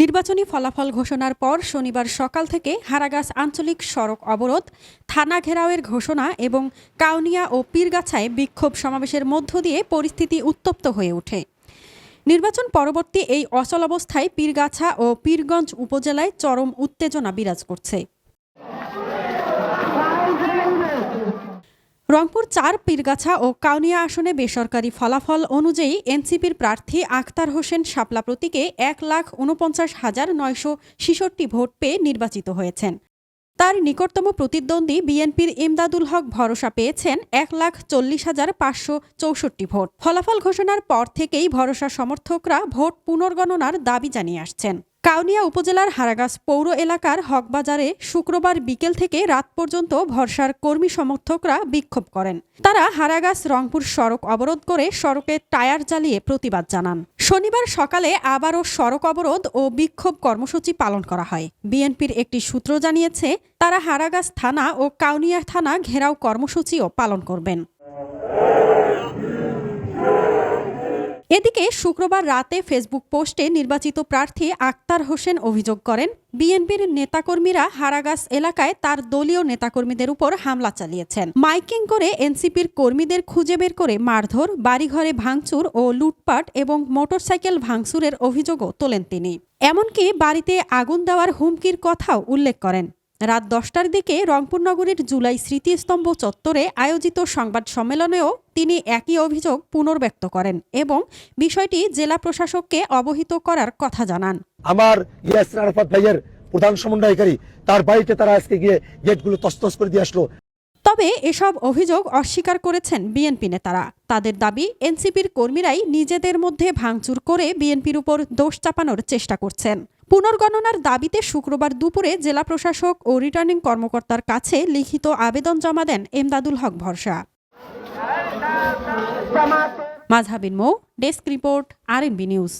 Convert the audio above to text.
নির্বাচনী ফলাফল ঘোষণার পর শনিবার সকাল থেকে হারাগাছ আঞ্চলিক সড়ক অবরোধ, থানা ঘেরাওয়ের ঘোষণা এবং কাউনিয়া ও পীরগাছায় বিক্ষোভ সমাবেশের মধ্য দিয়ে পরিস্থিতি উত্তপ্ত হয়ে ওঠে। নির্বাচন পরবর্তী এই অচলাবস্থায় পীরগাছা ও পীরগঞ্জ উপজেলায় চরম উত্তেজনা বিরাজ করছে। রংপুর ৪ পীরগাছা ও কাউনিয়া আসনে বেসরকারি ফলাফল অনুযায়ী এনসিপির প্রার্থী আখতার হোসেন শাপলা প্রতীকে ১,৪৯,৯৬৬ ভোট পেয়ে নির্বাচিত হয়েছেন। তার নিকটতম প্রতিদ্বন্দ্বী বিএনপির ইমদাদুল হক ভরসা পেয়েছেন ১,৪০,৫৬৪ ভোট। ফলাফল ঘোষণার পর থেকেই ভরসা সমর্থকরা ভোট পুনর্গণনার দাবি জানিয়ে আসছেন। কাউনিয়া উপজেলার হারাগাছ পৌর এলাকার হকবাজারে শুক্রবার বিকেল থেকে রাত পর্যন্ত ভরসার কর্মী সমর্থকরা বিক্ষোভ করেন। তারা হারাগাছ রংপুর সড়ক অবরোধ করে সড়কে টায়ার জ্বালিয়ে প্রতিবাদ জানান। শনিবার সকালে আবারও সড়ক অবরোধ ও বিক্ষোভ কর্মসূচি পালন করা হয়। বিএনপির একটি সূত্র জানিয়েছে, তারা হারাগাছ থানা ও কাউনিয়া থানা ঘেরাও কর্মসূচিও পালন করবেন। এদিকে শুক্রবার রাতে ফেসবুক পোস্টে নির্বাচিত প্রার্থী আখতার হোসেন অভিযোগ করেন, বিএনপির নেতাকর্মীরা হারাগাছ এলাকায় তার দলীয় নেতাকর্মীদের উপর হামলা চালিয়েছেন। মাইকিং করে এনসিপির কর্মীদের খুঁজে বের করে মারধর, বাড়িঘরে ভাঙচুর ও লুটপাট এবং মোটরসাইকেল ভাঙচুরের অভিযোগও তোলেন তিনি। এমনকি বাড়িতে আগুন দেওয়ার হুমকির কথাও উল্লেখ করেন। রাত ১০টার দিকে রংপুর নগরীর জুলাই স্মৃতিস্তম্ভ চত্বরে আয়োজিত সংবাদ সম্মেলনেও তিনি একই অভিযোগ পুনর্ব্যক্ত করেন এবং বিষয়টি জেলা প্রশাসককে অবহিত করার কথা জানান। আমার ইয়াসির আরাফাত ভাইয়ের প্রধান সমন্বয়কারী তার বাড়িতে তারা আজকে গিয়ে গেটগুলো তছনছ করে দিয়ে আসলো। তবে এসব অভিযোগ অস্বীকার করেছেন বিএনপি নেতারা। তাদের দাবি, এনসিপির কর্মীরাই নিজেদের মধ্যে ভাঙচুর করে বিএনপির উপর দোষ চাপানোর চেষ্টা করছেন। পুনর্গণনার দাবিতে শুক্রবার দুপুরে জেলা প্রশাসক ও রিটার্নিং কর্মকর্তার কাছে লিখিত আবেদন জমা দেন ইমদাদুল হক ভরসা। মাজহাবিন মৌ, ডেস্ক রিপোর্ট, RNB নিউজ।